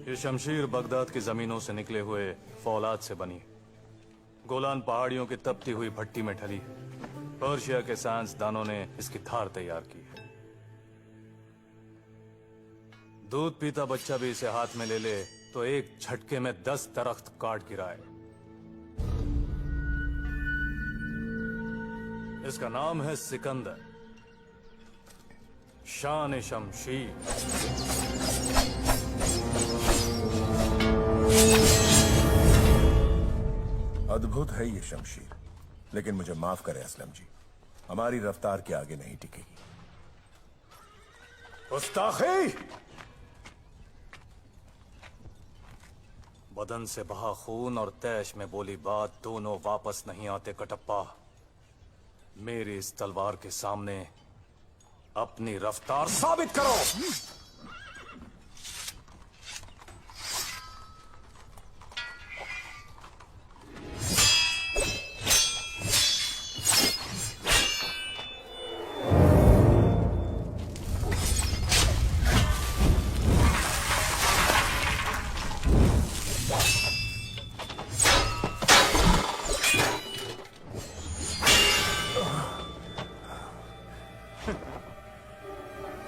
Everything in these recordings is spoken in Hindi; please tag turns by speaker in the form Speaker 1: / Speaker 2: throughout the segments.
Speaker 1: ये शमशीर बगदाद की जमीनों से निकले हुए फौलाद से बनी, गोलान पहाड़ियों की तपती हुई भट्टी में ढली है। पर्शिया के साइंसदानों ने इसकी धार तैयार की है। दूध पीता बच्चा भी इसे हाथ में ले ले तो एक झटके में 10 दरख्त काट गिराए। इसका नाम है सिकंदर, शान शमशीर।
Speaker 2: अद्भुत है ये शमशीर, लेकिन मुझे माफ करें असलम जी, हमारी रफ्तार के आगे नहीं टिकेगी।
Speaker 1: गुस्ताखी! बदन से बहा खून और तैश में बोली बात दोनों वापस नहीं आते कटप्पा। मेरी इस तलवार के सामने अपनी रफ्तार साबित करो।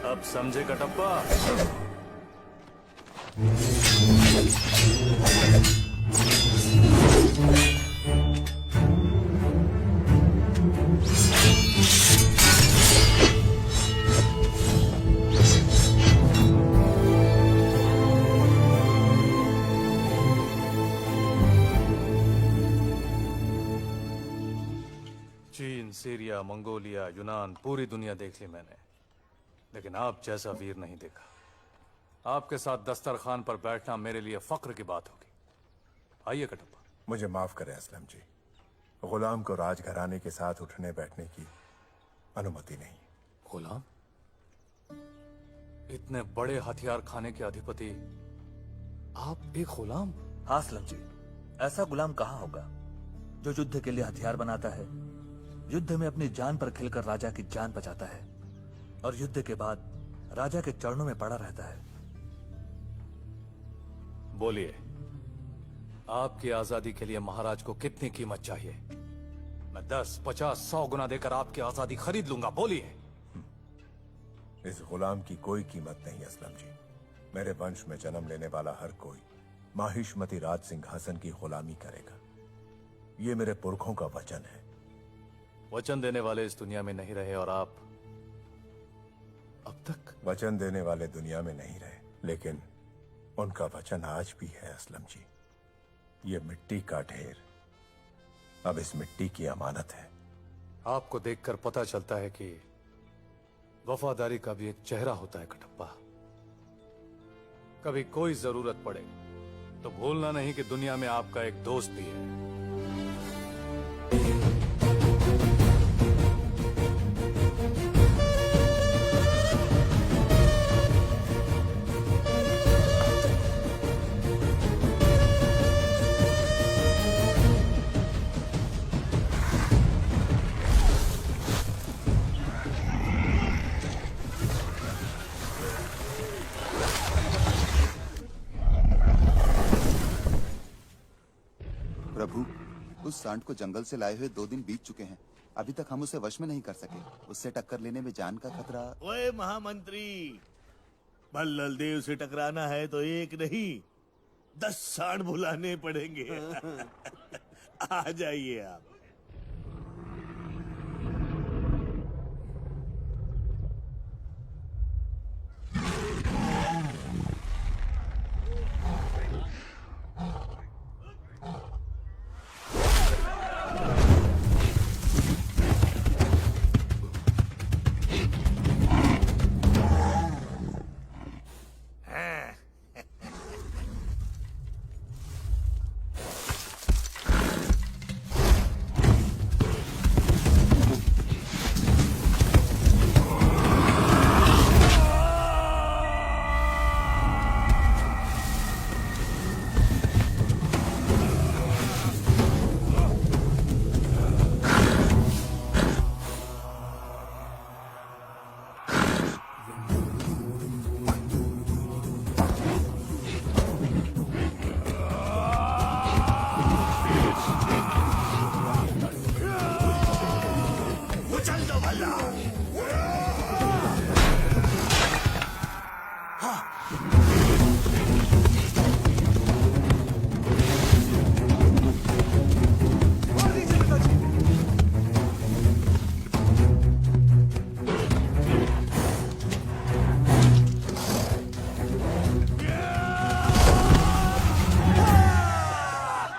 Speaker 1: अब समझे कटप्पा? चीन, सीरिया, मंगोलिया, यूनान, पूरी दुनिया देख ली मैंने, लेकिन आप जैसा वीर नहीं देखा। आपके साथ दस्तरखान पर बैठना मेरे लिए फक्र की बात होगी। आइए कटप्पा।
Speaker 2: मुझे माफ करें असलम जी, गुलाम को राजघराने के साथ उठने बैठने की अनुमति नहीं।
Speaker 1: गुलाम? इतने बड़े हथियार खाने के अधिपति आप एक गुलाम?
Speaker 3: हाँ असलम जी, ऐसा गुलाम कहाँ होगा जो युद्ध के लिए हथियार बनाता है, युद्ध में अपनी जान पर खिलकर राजा की जान बचाता है और युद्ध के बाद राजा के चरणों में पड़ा रहता है।
Speaker 1: बोलिए, आपकी आजादी के लिए महाराज को कितनी कीमत चाहिए? मैं 10, 50, 100 गुना देकर आपकी आजादी खरीद लूंगा। बोलिए।
Speaker 2: इस गुलाम की कोई कीमत नहीं असलम जी। मेरे वंश में जन्म लेने वाला हर कोई माहिष्मती राज सिंहासन की गुलामी करेगा। ये मेरे पुरखों का वचन है।
Speaker 1: वचन देने वाले इस दुनिया में नहीं रहे और आप अब तक?
Speaker 2: वचन देने वाले दुनिया में नहीं रहे, लेकिन उनका वचन आज भी है असलम जी। ये मिट्टी का ढेर अब इस मिट्टी की अमानत है।
Speaker 1: आपको देखकर पता चलता है कि वफादारी का भी एक चेहरा होता है कटप्पा। कभी कोई जरूरत पड़े तो भूलना नहीं कि दुनिया में आपका एक दोस्त भी है।
Speaker 4: प्रभु, उस सांड को जंगल से लाए हुए 2 दिन बीत चुके हैं। अभी तक हम उसे वश में नहीं कर सके। उससे टक्कर लेने में जान का खतरा।
Speaker 5: ओए महामंत्री, बल्लल देव से टकराना है तो एक नहीं 10 सांड बुलाने पड़ेंगे। आ जाइए आप।
Speaker 3: मार दीजिए पिताजी।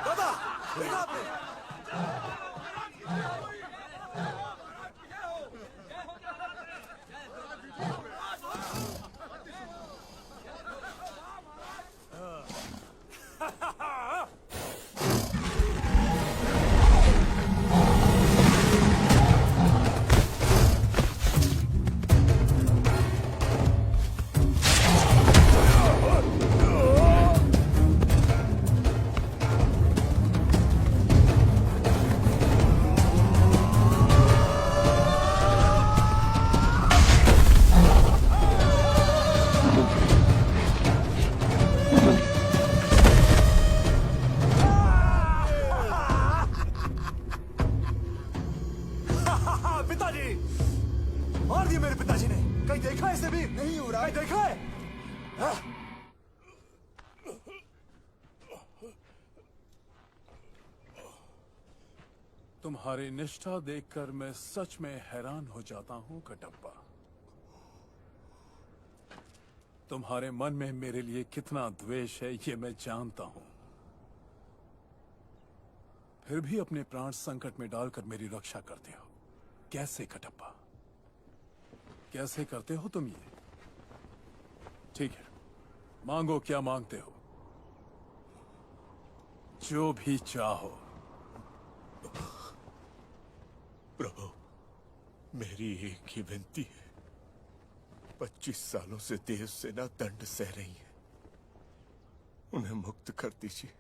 Speaker 3: दादा, देखा आपने? पिताजी, मार दिया मेरे पिताजी ने। कहीं देखा है इसे भी? नहीं हो रहा। कहीं देखा है? हाँ?
Speaker 6: तुम्हारी निष्ठा देखकर मैं सच में हैरान हो जाता हूं कटप्पा। तुम्हारे मन में मेरे लिए कितना द्वेष है ये मैं जानता हूं, फिर भी अपने प्राण संकट में डालकर मेरी रक्षा करते हो। कैसे कटप्पा, कैसे करते हो तुम ये? ठीक है, मांगो, क्या मांगते हो? जो भी चाहो।
Speaker 2: प्रभु, मेरी एक ही विनती है। 25 सालों से देव सेना दंड सह रही है, उन्हें मुक्त कर दीजिए।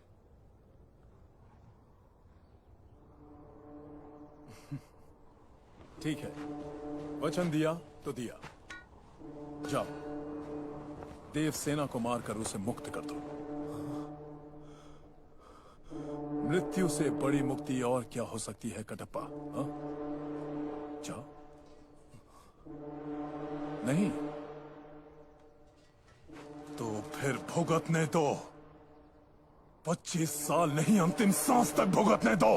Speaker 6: ठीक है, वचन दिया तो दिया। जाओ, देव सेना को मारकर उसे मुक्त कर दो। मृत्यु से बड़ी मुक्ति और क्या हो सकती है कटप्पा? हाँ? जाओ। नहीं तो फिर भुगतने दो। 25 साल नहीं, अंतिम सांस तक भुगतने दो।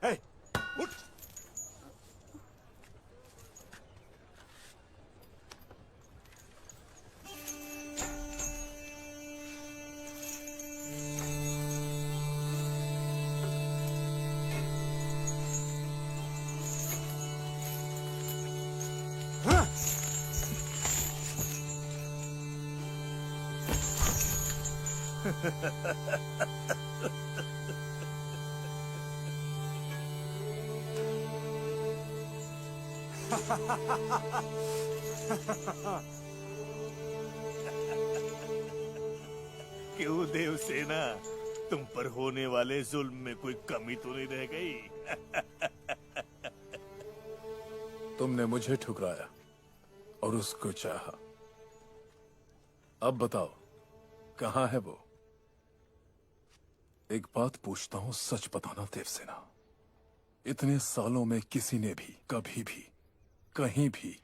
Speaker 2: Hey, उठ!
Speaker 5: क्यों देवसेना, तुम पर होने वाले जुल्म में कोई कमी तो नहीं रह गई?
Speaker 6: तुमने मुझे ठुकराया और उसको चाहा। अब बताओ, कहां है वो? एक बात पूछता हूं, सच बताना देवसेना। इतने सालों में किसी ने भी, कभी भी, कहीं भी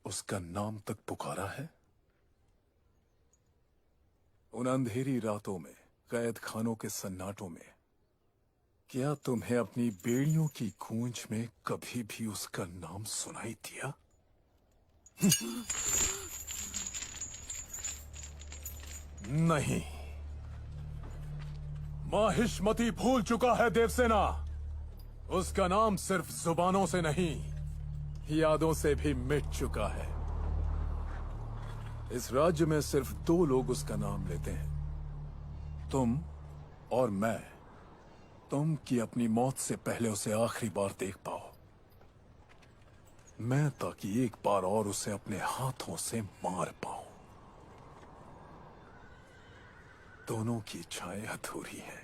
Speaker 6: उसका नाम तक पुकारा है? उन अंधेरी रातों में, कैद खानों के सन्नाटों में, क्या तुम्हें अपनी बेड़ियों की गूंज में कभी भी उसका नाम सुनाई दिया? नहीं। माहिष्मती भूल चुका है देवसेना। उसका नाम सिर्फ जुबानों से नहीं, यादों से भी मिट चुका है। इस राज्य में सिर्फ 2 लोग उसका नाम लेते हैं, तुम और मैं। तुम कि अपनी मौत से पहले उसे आखिरी बार देख पाओ, मैं ताकि एक बार और उसे अपने हाथों से मार पाऊं। दोनों की इच्छाएं अधूरी हैं।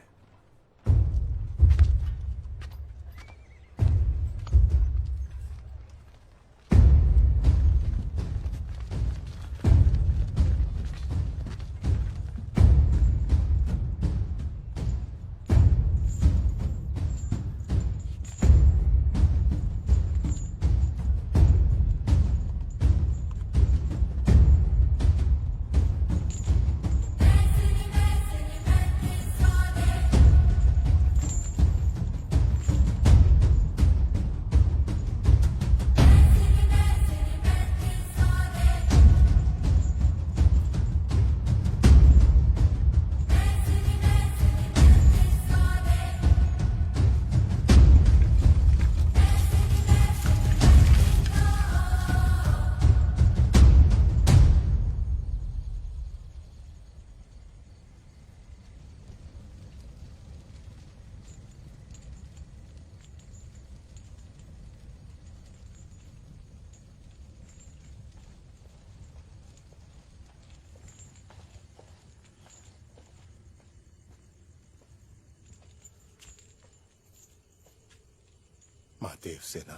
Speaker 2: महादेव सेना,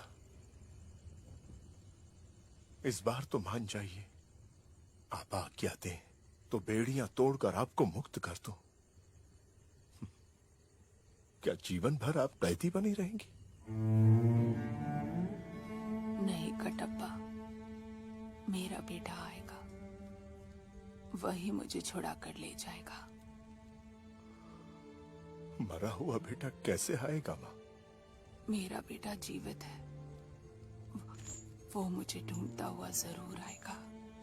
Speaker 2: इस बार तो मान जाइए। आप आज्ञा दें तो बेड़ियां तोड़कर आपको मुक्त कर दूं। क्या जीवन भर आप कैदी बनी रहेंगी?
Speaker 7: नहीं कटप्पा, मेरा बेटा आएगा, वही मुझे छुड़ा कर ले जाएगा।
Speaker 2: मरा हुआ बेटा कैसे आएगा मां?
Speaker 7: मेरा बेटा जीवित है, वो मुझे ढूंढता हुआ जरूर आएगा।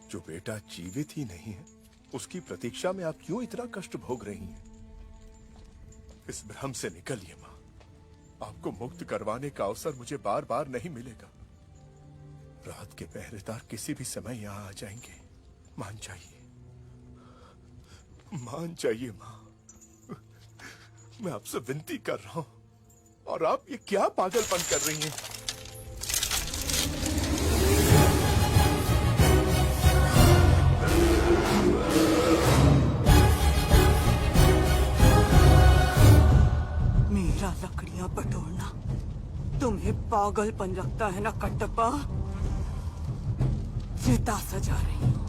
Speaker 2: जो बेटा जीवित ही नहीं है, उसकी प्रतीक्षा में आप क्यों इतना कष्ट भोग रही हैं? इस भ्रम से निकलिए मां। आपको मुक्त करवाने का अवसर मुझे बार बार नहीं मिलेगा। रात के पहरेदार किसी भी समय यहां आ जाएंगे। मान जाइए, मान जाइए मां। मैं आपसे विनती कर रहा हूं, और आप ये क्या पागलपन कर रही हैं?
Speaker 7: मेरा लकड़ियां बटोरना तुम्हें पागलपन लगता है ना कटप्पा? चिता सजा रही हूं।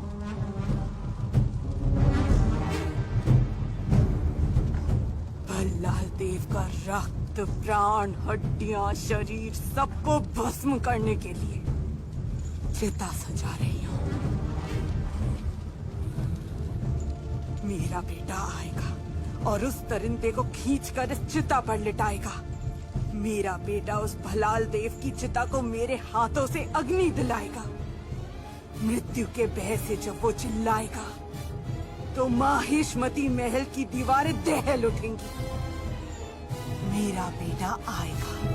Speaker 7: भल्लाल देव का रक्त, प्राण, हड्डियां, शरीर सबको भस्म करने के लिए चिता सजा रही हूं। मेरा बेटा आएगा और उस दरिंदे को खींचकर इस चिता पर लिटाएगा। मेरा बेटा उस भलाल देव की चिता को मेरे हाथों से अग्नि दिलाएगा। मृत्यु के भय से जब वो चिल्लाएगा तो माहिष्मती महल की दीवारें दहल उठेंगी। मेरा बेटा आएगा।